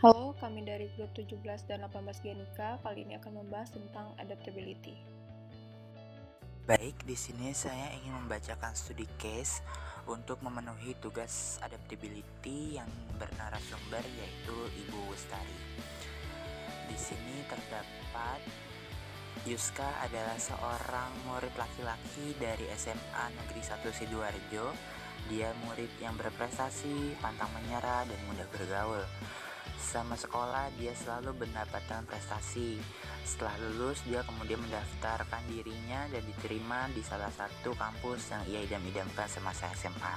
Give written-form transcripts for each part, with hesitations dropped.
Halo, kami dari grup 17 dan 18 Genika kali ini akan membahas tentang adaptability. Baik, di sini saya ingin membacakan studi case untuk memenuhi tugas adaptability yang bernarasumber yaitu Ibu Westari. Di sini terdapat Yuska adalah seorang murid laki-laki dari SMA Negeri 1 Sidoarjo. Dia murid yang berprestasi, pantang menyerah, dan mudah bergaul. Sama sekolah, dia selalu mendapatkan prestasi. Setelah lulus, dia kemudian mendaftarkan dirinya dan diterima di salah satu kampus yang ia idam-idamkan semasa SMA.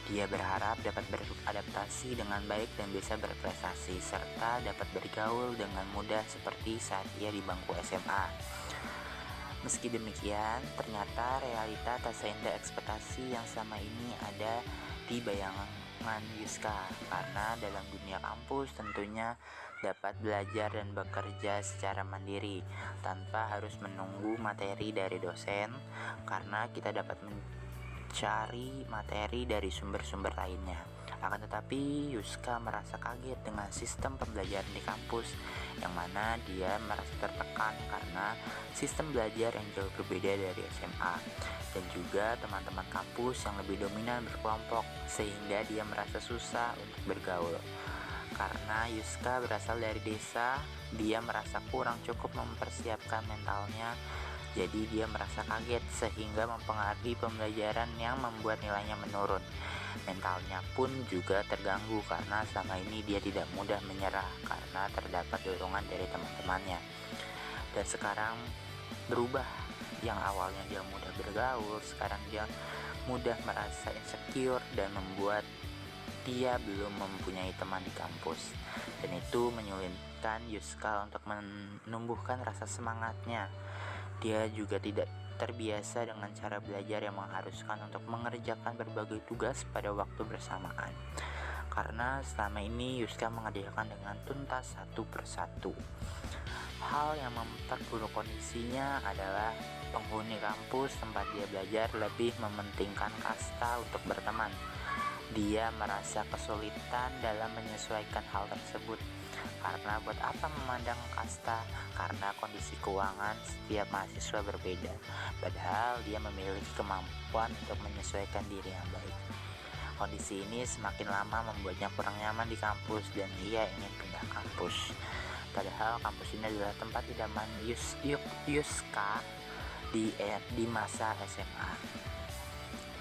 Dia berharap dapat beradaptasi dengan baik dan bisa berprestasi, serta dapat bergaul dengan mudah seperti saat ia di bangku SMA. Meski demikian, ternyata realita tak seindah ekspektasi yang selama ini ada di bayangan Yuska, karena dalam dunia kampus tentunya dapat belajar dan bekerja secara mandiri tanpa harus menunggu materi dari dosen, karena kita dapat mencari materi dari sumber-sumber lainnya. Akan tetapi Yuska merasa kaget dengan sistem pembelajaran di kampus, yang mana dia merasa tertekan karena sistem belajar yang jauh berbeda dari SMA, dan juga teman-teman kampus yang lebih dominan berkelompok, sehingga dia merasa susah untuk bergaul. Karena Yuska berasal dari desa, dia merasa kurang cukup mempersiapkan mentalnya, jadi dia merasa kaget sehingga mempengaruhi pembelajaran yang membuat nilainya menurun. Mentalnya pun juga terganggu karena selama ini dia tidak mudah menyerah karena terdapat dorongan dari teman-temannya. Dan sekarang berubah, yang awalnya dia mudah bergaul, sekarang dia mudah merasa insecure dan membuat dia belum mempunyai teman di kampus. Dan itu menyulitkan Yuska untuk menumbuhkan rasa semangatnya. Dia juga tidak terbiasa dengan cara belajar yang mengharuskan untuk mengerjakan berbagai tugas pada waktu bersamaan. Karena selama ini Yuska mengerjakan dengan tuntas satu persatu. Hal yang memperburuk kondisinya adalah penghuni kampus tempat dia belajar lebih mementingkan kasta untuk berteman. Dia merasa kesulitan dalam menyesuaikan hal tersebut. Karena buat apa memandang kasta? Karena kondisi keuangan setiap mahasiswa berbeda. Padahal dia memiliki kemampuan untuk menyesuaikan diri yang baik. Kondisi ini semakin lama membuatnya kurang nyaman di kampus dan ia ingin pindah kampus. Padahal kampus ini adalah tempat idaman Yuska di masa SMA.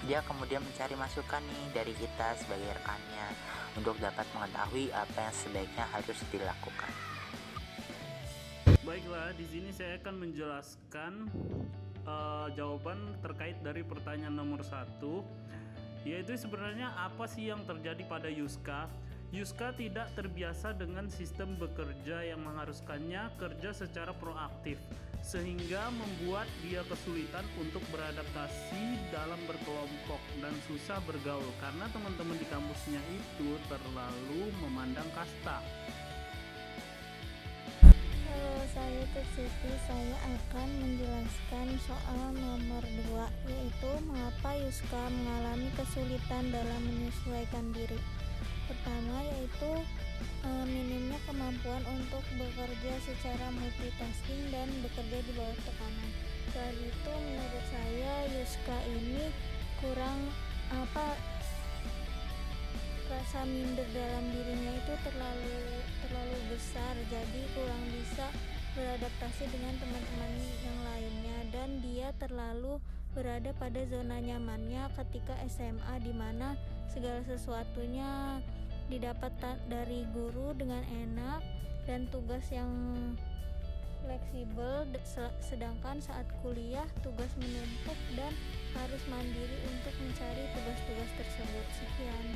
Dia kemudian mencari masukan nih dari kita sebagai rekannya untuk dapat mengetahui apa yang sebaiknya harus dilakukan. Baiklah, di sini saya akan menjelaskan jawaban terkait dari pertanyaan nomor 1, yaitu sebenarnya apa sih yang terjadi pada Yuska. Yuska tidak terbiasa dengan sistem bekerja yang mengharuskannya kerja secara proaktif, sehingga membuat dia kesulitan untuk beradaptasi dalam berkelompok dan susah bergaul karena teman-teman di kampusnya itu terlalu memandang kasta. Halo, saya Tursiti. Saya akan menjelaskan soal nomor 2, yaitu mengapa Yuska mengalami kesulitan dalam menyesuaikan diri. Pertama yaitu minimnya kemampuan untuk bekerja secara multitasking dan bekerja di bawah tekanan. Selain itu, menurut saya Yuska ini kurang rasa minder dalam dirinya itu terlalu besar, jadi kurang bisa beradaptasi dengan teman-teman yang lainnya, dan dia terlalu berada pada zona nyamannya ketika SMA, di mana segala sesuatunya didapat dari guru dengan enak dan tugas yang fleksibel, sedangkan saat kuliah tugas menumpuk dan harus mandiri untuk mencari tugas-tugas tersebut. Sekian.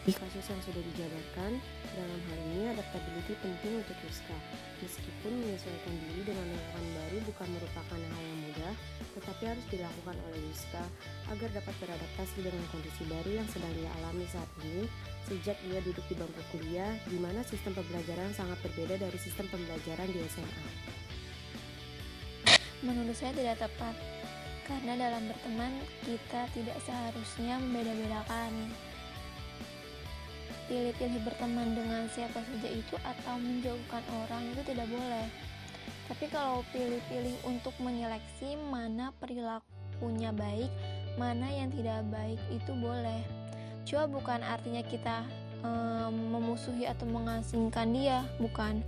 Di kasus yang sudah dijabarkan, dalam hal ini adaptability penting untuk Yuska. Meskipun menyesuaikan diri dengan lingkungan baru bukan merupakan hal yang mudah, tetapi harus dilakukan oleh Yuska agar dapat beradaptasi dengan kondisi baru yang sedang dia alami saat ini sejak ia duduk di bangku kuliah, di mana sistem pembelajaran sangat berbeda dari sistem pembelajaran di SMA. Menurut saya tidak tepat, karena dalam berteman kita tidak seharusnya membeda-bedakan. pilih-pilih berteman dengan siapa saja itu atau menjauhkan orang itu tidak boleh. Tapi kalau pilih-pilih untuk menyeleksi mana perilakunya baik, mana yang tidak baik itu boleh. Cuma bukan artinya kita memusuhi atau mengasingkan dia, bukan.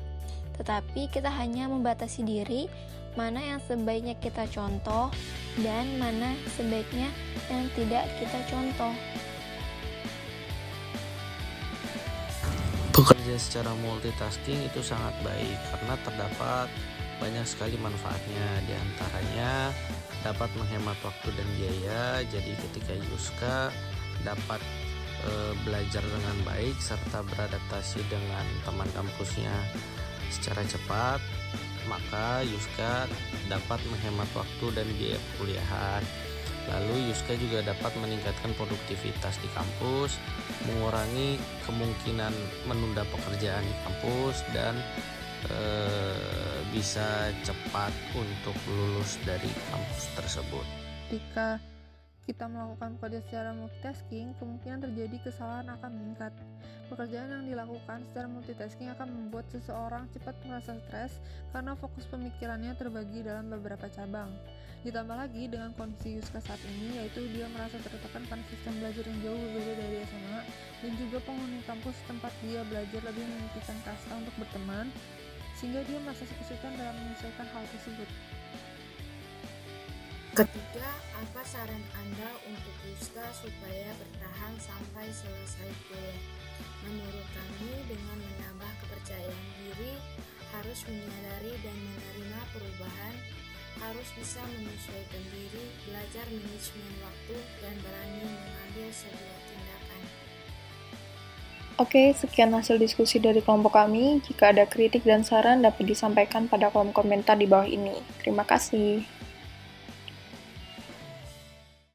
Tetapi kita hanya membatasi diri mana yang sebaiknya kita contoh dan mana sebaiknya yang tidak kita contoh. Bekerja secara multitasking itu sangat baik karena terdapat banyak sekali manfaatnya. Di antaranya dapat menghemat waktu dan biaya. Jadi ketika Yuska dapat belajar dengan baik serta beradaptasi dengan teman kampusnya secara cepat, maka Yuska dapat menghemat waktu dan biaya kuliahan. Lalu Yuska juga dapat meningkatkan produktivitas di kampus, mengurangi kemungkinan menunda pekerjaan di kampus, dan bisa cepat untuk lulus dari kampus tersebut. Jika kita melakukan pekerjaan secara multitasking, kemungkinan terjadi kesalahan akan meningkat. Pekerjaan yang dilakukan secara multitasking akan membuat seseorang cepat merasa stres karena fokus pemikirannya terbagi dalam beberapa cabang. Ditambah lagi dengan kondisi Yuska saat ini, yaitu dia merasa tertekan karena sistem belajar yang jauh berbeda dari SMA, dan juga penghuni kampus tempat dia belajar lebih memimpikan kasta untuk berteman, sehingga dia merasa kesulitan dalam menyesuaikan hal tersebut. Ketiga, apa saran Anda untuk Yuska supaya bertahan sampai selesai kuliah? Menurut kami, dengan menambah kepercayaan diri, harus menyadari dan menerima perubahan, harus bisa menyesuaikan diri, belajar manajemen waktu, dan berani mengambil sebuah tindakan. Oke, sekian hasil diskusi dari kelompok kami. Jika ada kritik dan saran dapat disampaikan pada kolom komentar di bawah ini. Terima kasih.